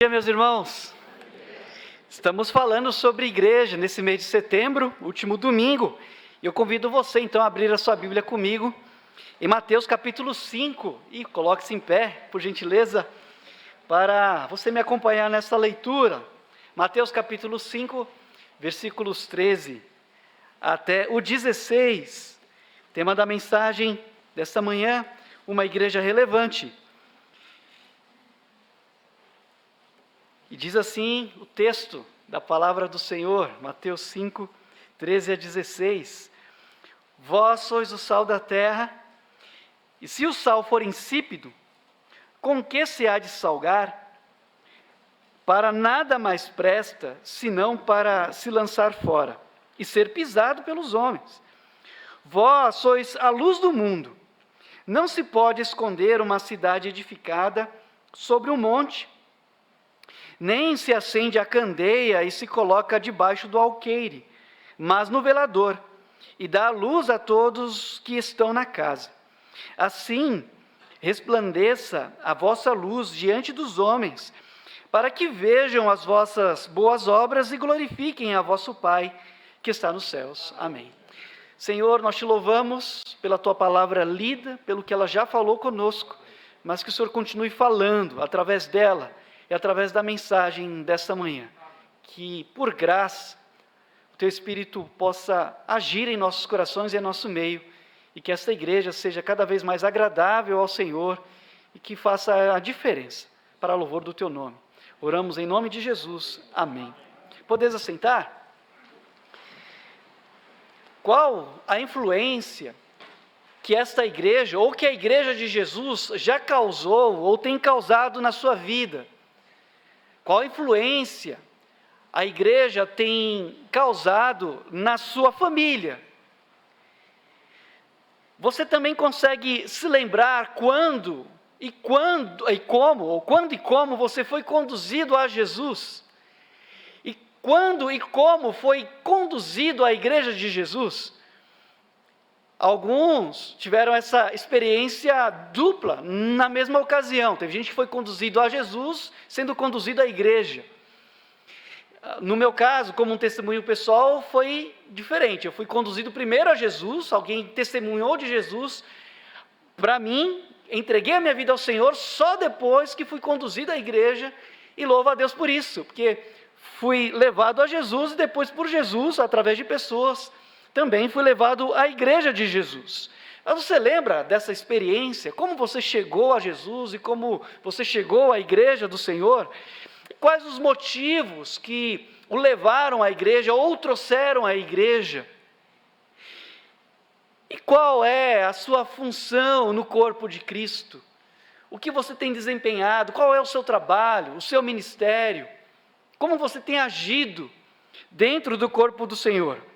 Bom dia, meus irmãos. Estamos falando sobre igreja nesse mês de setembro, último domingo. E eu convido você então a abrir a sua Bíblia comigo em Mateus capítulo 5. E coloque-se em pé, por gentileza, para você me acompanhar nessa leitura. Mateus capítulo 5, versículos 13 até o 16. Tema da mensagem desta manhã: uma igreja relevante. E diz assim o texto da palavra do Senhor, Mateus 5, 13 a 16. Vós sois o sal da terra, e se o sal for insípido, com que se há de salgar? Para nada mais presta, senão para se lançar fora, e ser pisado pelos homens. Vós sois a luz do mundo. Não se pode esconder uma cidade edificada sobre um monte, nem se acende a candeia e se coloca debaixo do alqueire, mas no velador, e dá luz a todos que estão na casa. Assim, resplandeça a vossa luz diante dos homens, para que vejam as vossas boas obras e glorifiquem a vosso Pai, que está nos céus. Amém. Senhor, nós te louvamos pela tua palavra lida, pelo que ela já falou conosco, mas que o Senhor continue falando através dela, e através da mensagem desta manhã, que por graça, o Teu Espírito possa agir em nossos corações e em nosso meio, e que esta igreja seja cada vez mais agradável ao Senhor, e que faça a diferença para o louvor do Teu nome. Oramos em nome de Jesus. Amém. Podeis assentar? Qual a influência que esta igreja, ou que a igreja de Jesus já causou, ou tem causado na sua vida? Qual influência a igreja tem causado na sua família? Você também consegue se lembrar quando e como você foi conduzido a Jesus? E quando e como foi conduzido a igreja de Jesus? Alguns tiveram essa experiência dupla na mesma ocasião. Teve gente que foi conduzido a Jesus, sendo conduzido à igreja. No meu caso, como um testemunho pessoal, foi diferente. Eu fui conduzido primeiro a Jesus, alguém testemunhou de Jesus para mim, entreguei a minha vida ao Senhor, só depois que fui conduzido à igreja, e louvo a Deus por isso, porque fui levado a Jesus e depois por Jesus, através de pessoas, também fui levado à igreja de Jesus. Mas você lembra dessa experiência? Como você chegou a Jesus e como você chegou à igreja do Senhor? Quais os motivos que o levaram à igreja ou o trouxeram à igreja? E qual é a sua função no corpo de Cristo? O que você tem desempenhado? Qual é o seu trabalho, o seu ministério? Como você tem agido dentro do corpo do Senhor?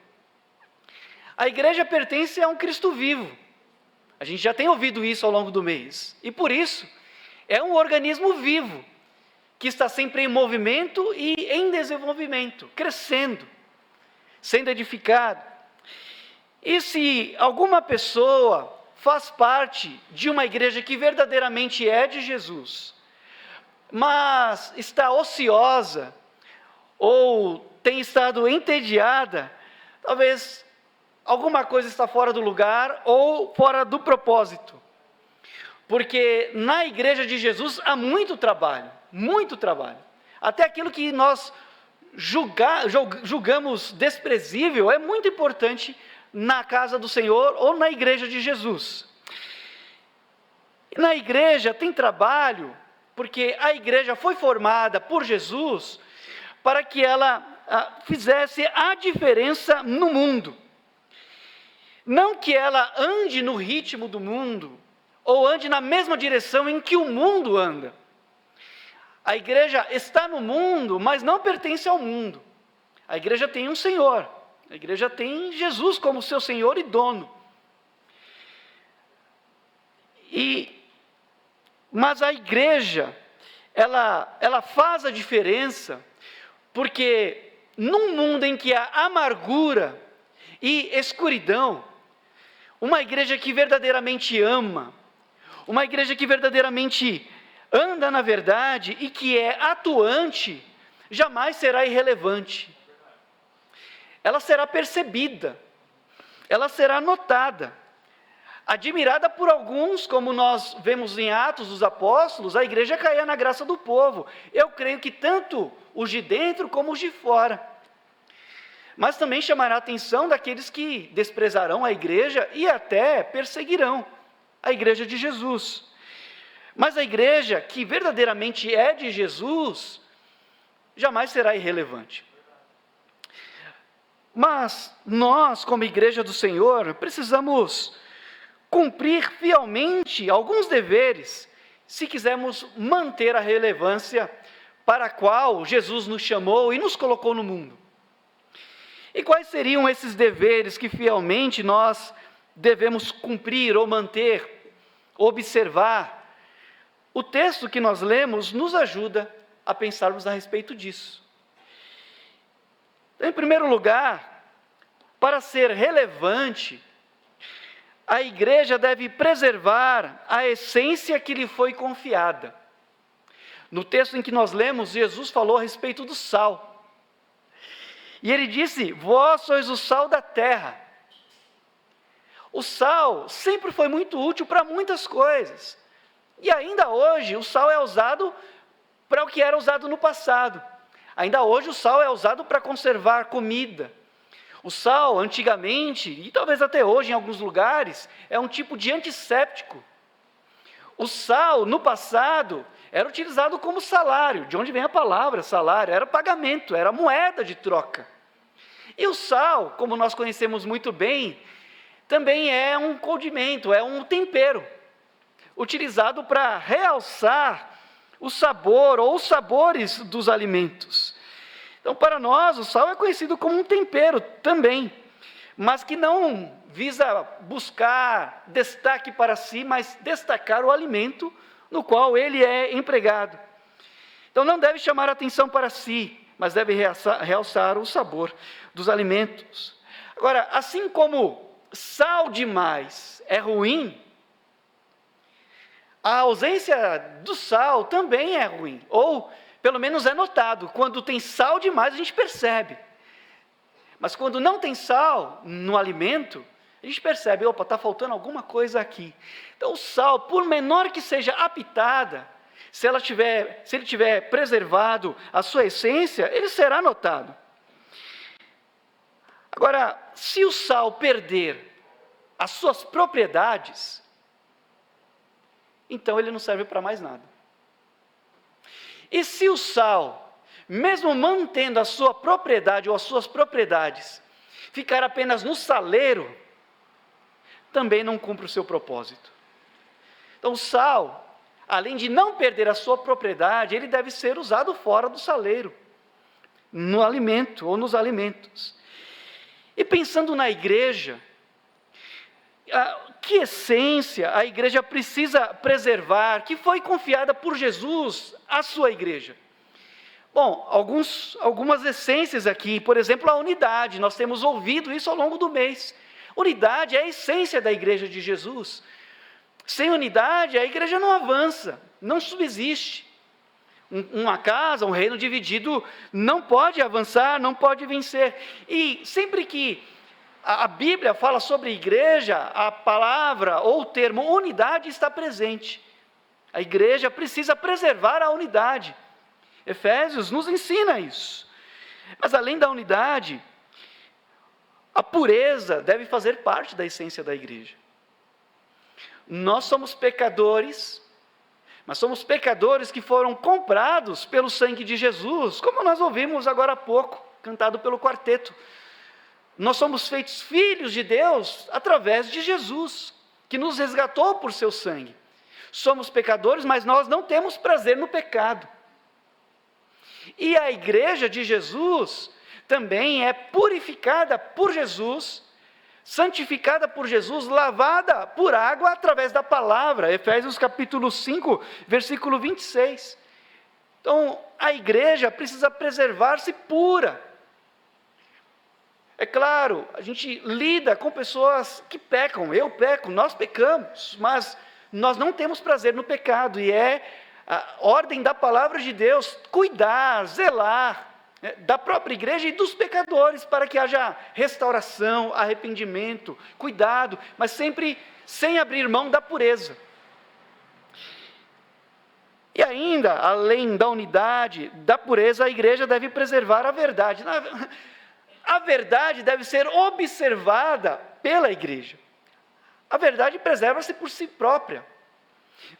A igreja pertence a um Cristo vivo. A gente já tem ouvido isso ao longo do mês. E por isso, é um organismo vivo, que está sempre em movimento e em desenvolvimento, crescendo, sendo edificado. E se alguma pessoa faz parte de uma igreja que verdadeiramente é de Jesus, mas está ociosa, ou tem estado entediada, talvez alguma coisa está fora do lugar ou fora do propósito. Porque na igreja de Jesus há muito trabalho. Até aquilo que nós julgamos desprezível é muito importante na casa do Senhor ou na igreja de Jesus. E na igreja tem trabalho, porque a igreja foi formada por Jesus para que ela fizesse a diferença no mundo. Não que ela ande no ritmo do mundo, ou ande na mesma direção em que o mundo anda. A igreja está no mundo, mas não pertence ao mundo. A igreja tem um Senhor, a igreja tem Jesus como seu Senhor e dono. Mas a igreja, ela faz a diferença, porque num mundo em que há amargura e escuridão, uma igreja que verdadeiramente ama, uma igreja que verdadeiramente anda na verdade e que é atuante, jamais será irrelevante. Ela será percebida, ela será notada, admirada por alguns, como nós vemos em Atos dos Apóstolos. A igreja caía na graça do povo. Eu creio que tanto os de dentro como os de fora. Mas também chamará a atenção daqueles que desprezarão a igreja e até perseguirão a igreja de Jesus. Mas a igreja que verdadeiramente é de Jesus, jamais será irrelevante. Mas nós, como igreja do Senhor, precisamos cumprir fielmente alguns deveres, se quisermos manter a relevância para a qual Jesus nos chamou e nos colocou no mundo. E quais seriam esses deveres que fielmente nós devemos cumprir ou manter, observar? O texto que nós lemos nos ajuda a pensarmos a respeito disso. Em primeiro lugar, para ser relevante, a igreja deve preservar a essência que lhe foi confiada. No texto em que nós lemos, Jesus falou a respeito do sal. E ele disse: vós sois o sal da terra. O sal sempre foi muito útil para muitas coisas. E ainda hoje o sal é usado para o que era usado no passado. Ainda hoje o sal é usado para conservar comida. O sal, antigamente, e talvez até hoje em alguns lugares, é um tipo de antisséptico. O sal, no passado, era utilizado como salário. De onde vem a palavra salário? Era pagamento, era moeda de troca. E o sal, como nós conhecemos muito bem, também é um condimento, é um tempero, utilizado para realçar o sabor ou os sabores dos alimentos. Então, para nós, o sal é conhecido como um tempero também, mas que não visa buscar destaque para si, mas destacar o alimento no qual ele é empregado. Então, não deve chamar a atenção para si, mas deve realçar o sabor dos alimentos. Agora, assim como sal demais é ruim, a ausência do sal também é ruim, ou pelo menos é notado. Quando tem sal demais, a gente percebe. Mas quando não tem sal no alimento, a gente percebe: opa, está faltando alguma coisa aqui. Então o sal, por menor que seja a pitada, se ele tiver preservado a sua essência, ele será notado. Agora, se o sal perder as suas propriedades, então ele não serve para mais nada. E se o sal, mesmo mantendo a sua propriedade ou as suas propriedades, ficar apenas no saleiro, também não cumpre o seu propósito. Então o sal, além de não perder a sua propriedade, ele deve ser usado fora do saleiro, no alimento ou nos alimentos. E pensando na igreja, que essência a igreja precisa preservar, que foi confiada por Jesus à sua igreja? Bom, algumas essências aqui, por exemplo, a unidade. Nós temos ouvido isso ao longo do mês. Unidade é a essência da igreja de Jesus. Sem unidade, a igreja não avança, não subsiste. Uma casa, um reino dividido não pode avançar, não pode vencer. E sempre que a Bíblia fala sobre igreja, a palavra ou o termo unidade está presente. A igreja precisa preservar a unidade. Efésios nos ensina isso. Mas além da unidade, a pureza deve fazer parte da essência da igreja. Nós somos pecadores, mas somos pecadores que foram comprados pelo sangue de Jesus, como nós ouvimos agora há pouco, cantado pelo quarteto. Nós somos feitos filhos de Deus através de Jesus, que nos resgatou por seu sangue. Somos pecadores, mas nós não temos prazer no pecado. E a igreja de Jesus também é purificada por Jesus, santificada por Jesus, lavada por água através da palavra. Efésios capítulo 5, versículo 26. Então, a igreja precisa preservar-se pura. É claro, a gente lida com pessoas que pecam, eu peco, nós pecamos, mas nós não temos prazer no pecado, e é a ordem da palavra de Deus, cuidar, zelar, da própria igreja e dos pecadores, para que haja restauração, arrependimento, cuidado, mas sempre sem abrir mão da pureza. E ainda, além da unidade, da pureza, a igreja deve preservar a verdade. A verdade deve ser observada pela igreja. A verdade preserva-se por si própria.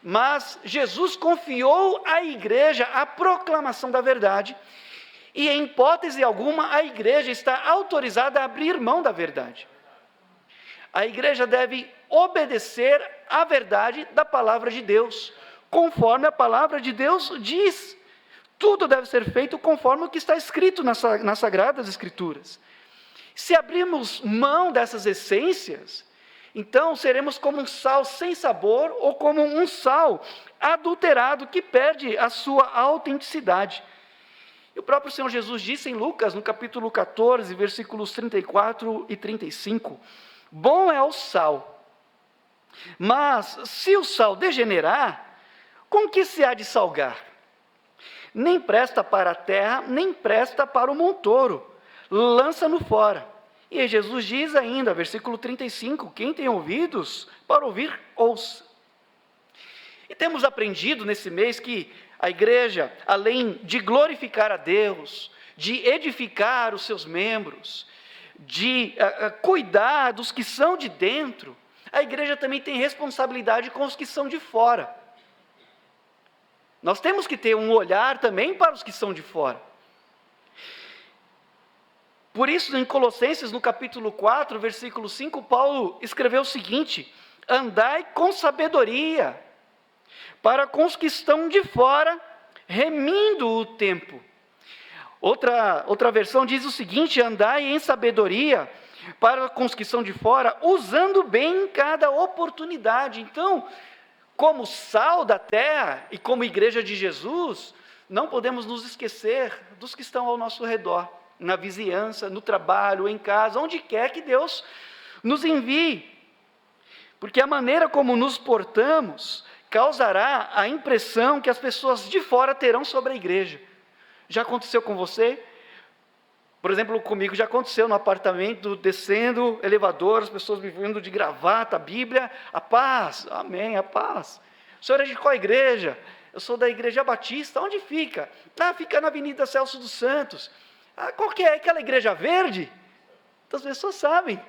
Mas Jesus confiou à igreja a proclamação da verdade, e em hipótese alguma a igreja está autorizada a abrir mão da verdade. A igreja deve obedecer à verdade da palavra de Deus, conforme a palavra de Deus diz. Tudo deve ser feito conforme o que está escrito nas Sagradas Escrituras. Se abrirmos mão dessas essências, então seremos como um sal sem sabor ou como um sal adulterado que perde a sua autenticidade. E o próprio Senhor Jesus disse em Lucas, no capítulo 14, versículos 34 e 35, bom é o sal, mas se o sal degenerar, com que se há de salgar? Nem presta para a terra, nem presta para o montouro, lança-no fora. E Jesus diz ainda, versículo 35, quem tem ouvidos para ouvir, ouça. E temos aprendido nesse mês que a igreja, além de glorificar a Deus, de edificar os seus membros, de cuidar dos que são de dentro, a igreja também tem responsabilidade com os que são de fora. Nós temos que ter um olhar também para os que são de fora. Por isso, em Colossenses, no capítulo 4, versículo 5, Paulo escreveu o seguinte: andai com sabedoria, para com os que estão de fora, remindo o tempo. Outra versão diz o seguinte: andai em sabedoria, para com os que estão de fora, usando bem cada oportunidade. Então, como sal da terra e como igreja de Jesus, não podemos nos esquecer dos que estão ao nosso redor, na vizinhança, no trabalho, em casa, onde quer que Deus nos envie. Porque a maneira como nos portamos causará a impressão que as pessoas de fora terão sobre a igreja. Já aconteceu com você? Por exemplo, comigo já aconteceu no apartamento, descendo elevador, as pessoas me vendo de gravata, a Bíblia, a paz, amém, a paz. O senhor é de qual igreja? Eu sou da Igreja Batista. Onde fica? Fica na Avenida Celso dos Santos. Qual que é? Aquela igreja verde? Então as pessoas sabem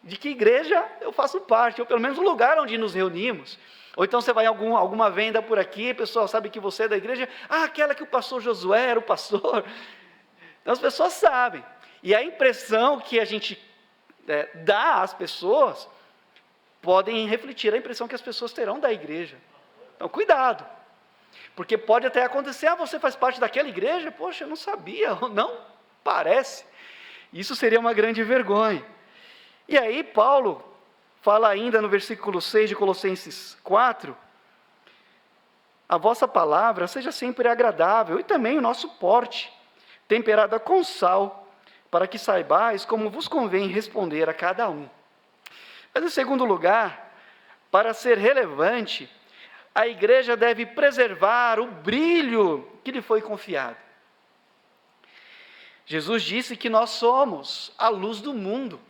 de que igreja eu faço parte, ou pelo menos o lugar onde nos reunimos. Ou então você vai em alguma venda por aqui, o pessoal sabe que você é da igreja, aquela que o pastor Josué era o pastor. Então as pessoas sabem. E a impressão que a gente dá às pessoas, podem refletir a impressão que as pessoas terão da igreja. Então cuidado. Porque pode até acontecer, você faz parte daquela igreja? Poxa, eu não sabia, não parece. Isso seria uma grande vergonha. E aí Paulo fala ainda no versículo 6 de Colossenses 4, a vossa palavra seja sempre agradável, e também o nosso porte, temperada com sal, para que saibais como vos convém responder a cada um. Mas em segundo lugar, para ser relevante, a igreja deve preservar o brilho que lhe foi confiado. Jesus disse que nós somos a luz do mundo.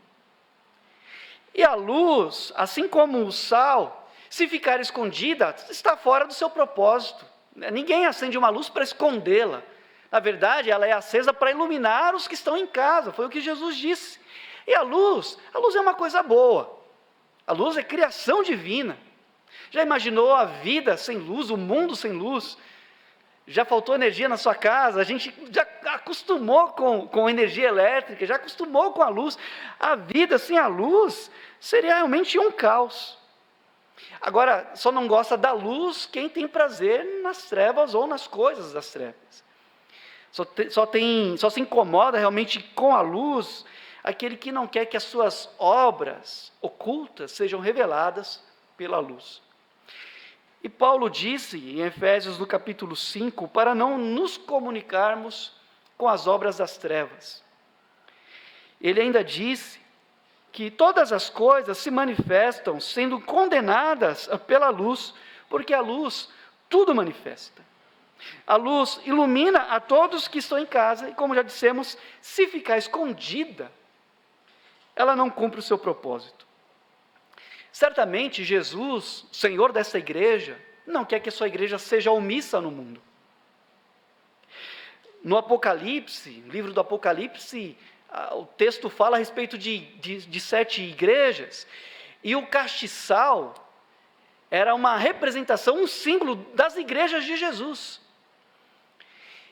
E a luz, assim como o sal, se ficar escondida, está fora do seu propósito. Ninguém acende uma luz para escondê-la. Na verdade, ela é acesa para iluminar os que estão em casa, foi o que Jesus disse. E a luz é uma coisa boa. A luz é criação divina. Já imaginou a vida sem luz, o mundo sem luz? Já faltou energia na sua casa, a gente já acostumou com energia elétrica, já acostumou com a luz. A vida sem a luz seria realmente um caos. Agora, só não gosta da luz quem tem prazer nas trevas ou nas coisas das trevas. Só se incomoda realmente com a luz aquele que não quer que as suas obras ocultas sejam reveladas pela luz. E Paulo disse em Efésios no capítulo 5, para não nos comunicarmos com as obras das trevas. Ele ainda disse que todas as coisas se manifestam sendo condenadas pela luz, porque a luz tudo manifesta. A luz ilumina a todos que estão em casa, e como já dissemos, se ficar escondida, ela não cumpre o seu propósito. Certamente Jesus, Senhor dessa igreja, não quer que a sua igreja seja omissa no mundo. No Apocalipse, no livro do Apocalipse, o texto fala a respeito de 7 igrejas, e o castiçal era uma representação, um símbolo das igrejas de Jesus.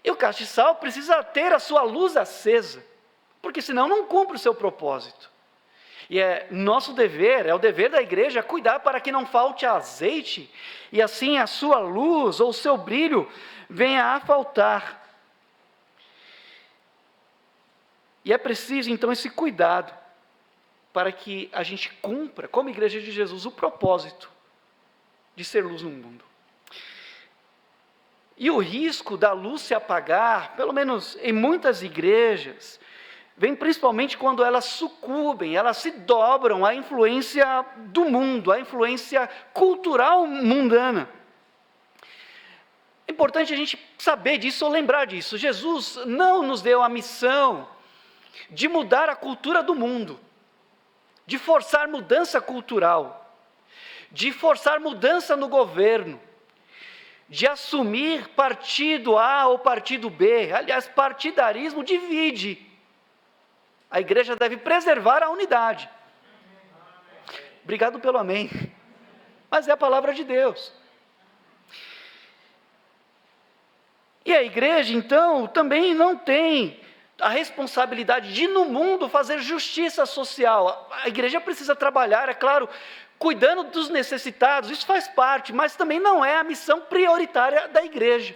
E o castiçal precisa ter a sua luz acesa, porque senão não cumpre o seu propósito. E é nosso dever, é o dever da igreja, cuidar para que não falte azeite, e assim a sua luz ou o seu brilho venha a faltar. E é preciso então esse cuidado, para que a gente cumpra, como igreja de Jesus, o propósito de ser luz no mundo. E o risco da luz se apagar, pelo menos em muitas igrejas, vem principalmente quando elas sucumbem, elas se dobram à influência do mundo, à influência cultural mundana. É importante a gente saber disso ou lembrar disso. Jesus não nos deu a missão de mudar a cultura do mundo, de forçar mudança cultural, de forçar mudança no governo, de assumir partido A ou partido B. Aliás, partidarismo divide. A igreja deve preservar a unidade. Obrigado pelo amém. Mas é a palavra de Deus. E a igreja, então, também não tem a responsabilidade de, no mundo, fazer justiça social. A igreja precisa trabalhar, é claro, cuidando dos necessitados, isso faz parte, mas também não é a missão prioritária da igreja.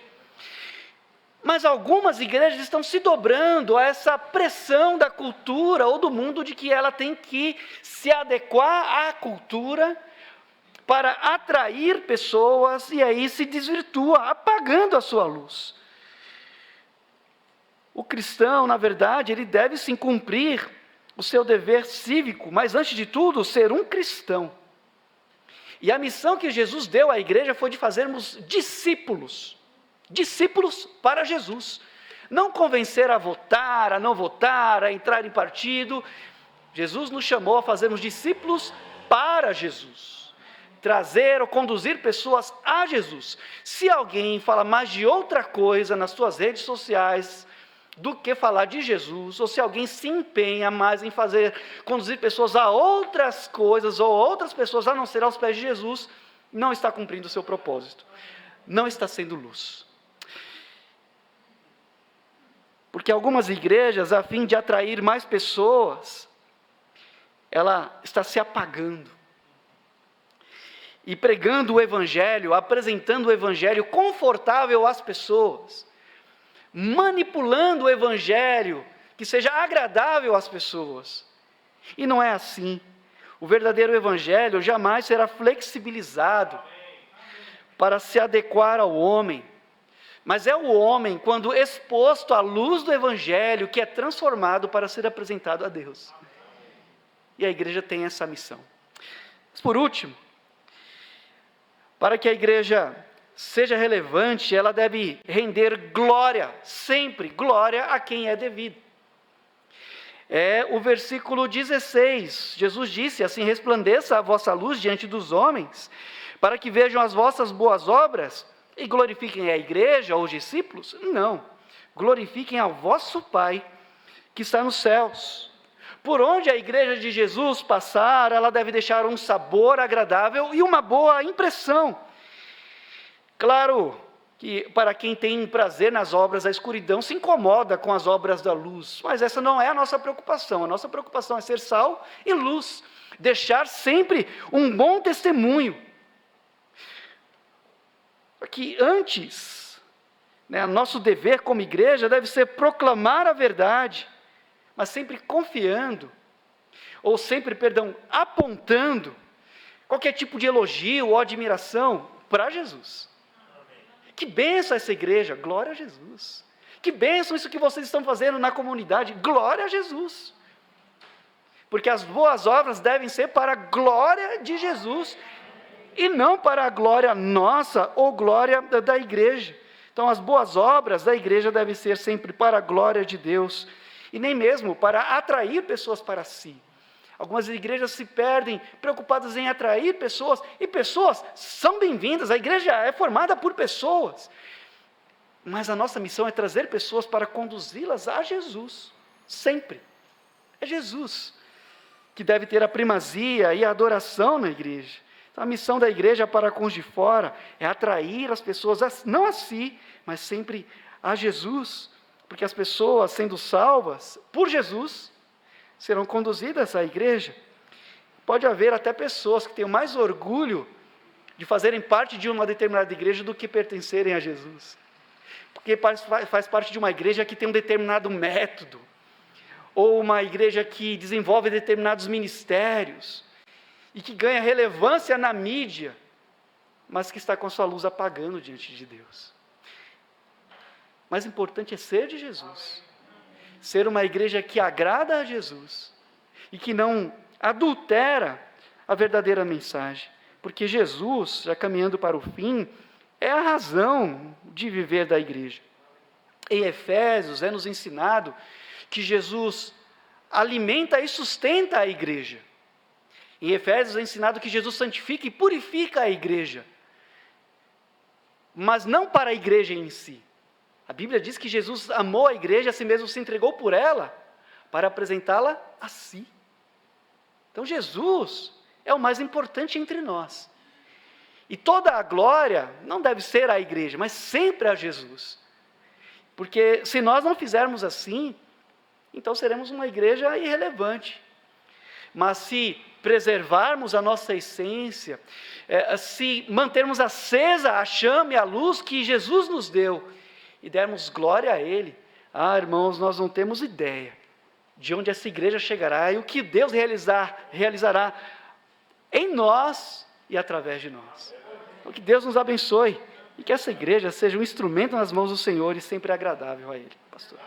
Mas algumas igrejas estão se dobrando a essa pressão da cultura ou do mundo de que ela tem que se adequar à cultura para atrair pessoas, e aí se desvirtua, apagando a sua luz. O cristão, na verdade, ele deve sim cumprir o seu dever cívico, mas antes de tudo, ser um cristão. E a missão que Jesus deu à igreja foi de fazermos discípulos, discípulos para Jesus. Não convencer a votar, a não votar, a entrar em partido. Jesus nos chamou a fazermos discípulos para Jesus. Trazer ou conduzir pessoas a Jesus. Se alguém fala mais de outra coisa nas suas redes sociais do que falar de Jesus, ou se alguém se empenha mais em conduzir pessoas a outras coisas, ou outras pessoas a não ser aos pés de Jesus, não está cumprindo o seu propósito, não está sendo luz. Porque algumas igrejas, a fim de atrair mais pessoas, ela está se apagando, e pregando o evangelho, apresentando o evangelho confortável às pessoas, manipulando o evangelho, que seja agradável às pessoas. E não é assim. O verdadeiro evangelho jamais será flexibilizado para se adequar ao homem, mas é o homem, quando exposto à luz do evangelho, que é transformado para ser apresentado a Deus. E a igreja tem essa missão. Mas por último, para que a igreja seja relevante, ela deve render glória, sempre glória a quem é devido. É o versículo 16, Jesus disse, assim resplandeça a vossa luz diante dos homens, para que vejam as vossas boas obras e glorifiquem a igreja ou os discípulos? Não, glorifiquem ao vosso Pai que está nos céus. Por onde a igreja de Jesus passar, ela deve deixar um sabor agradável e uma boa impressão. Claro que para quem tem prazer nas obras da escuridão, se incomoda com as obras da luz, mas essa não é a nossa preocupação. A nossa preocupação é ser sal e luz, deixar sempre um bom testemunho. Porque antes, nosso dever como igreja deve ser proclamar a verdade, mas sempre confiando, ou sempre, apontando qualquer tipo de elogio ou admiração para Jesus. Que bênção essa igreja, glória a Jesus. Que bênção isso que vocês estão fazendo na comunidade, glória a Jesus. Porque as boas obras devem ser para a glória de Jesus, e não para a glória nossa ou glória da igreja. Então, as boas obras da igreja devem ser sempre para a glória de Deus, e nem mesmo para atrair pessoas para si. Algumas igrejas se perdem preocupadas em atrair pessoas, e pessoas são bem-vindas, a igreja é formada por pessoas, mas a nossa missão é trazer pessoas para conduzi-las a Jesus, sempre. É Jesus que deve ter a primazia e a adoração na igreja. Então, a missão da igreja para com os de fora é atrair as pessoas, não a si, mas sempre a Jesus, porque as pessoas, sendo salvas por Jesus, serão conduzidas à igreja. Pode haver até pessoas que tenham mais orgulho de fazerem parte de uma determinada igreja do que pertencerem a Jesus, porque faz parte de uma igreja que tem um determinado método, ou uma igreja que desenvolve determinados ministérios, e que ganha relevância na mídia, mas que está com sua luz apagando diante de Deus. Mais importante é ser de Jesus, ser uma igreja que agrada a Jesus, e que não adultera a verdadeira mensagem, porque Jesus, já caminhando para o fim, é a razão de viver da igreja. Em Efésios é nos ensinado que Jesus alimenta e sustenta a igreja. Em Efésios é ensinado que Jesus santifica e purifica a igreja, mas não para a igreja em si. A Bíblia diz que Jesus amou a igreja, a si mesmo se entregou por ela, para apresentá-la a si. Então Jesus é o mais importante entre nós. E toda a glória não deve ser à igreja, mas sempre a Jesus. Porque se nós não fizermos assim, então seremos uma igreja irrelevante. Mas se preservarmos a nossa essência, se mantermos acesa a chama e a luz que Jesus nos deu, e dermos glória a Ele, irmãos, nós não temos ideia de onde essa igreja chegará e o que Deus realizará em nós e através de nós. Então, que Deus nos abençoe e que essa igreja seja um instrumento nas mãos do Senhor e sempre agradável a Ele. Pastor.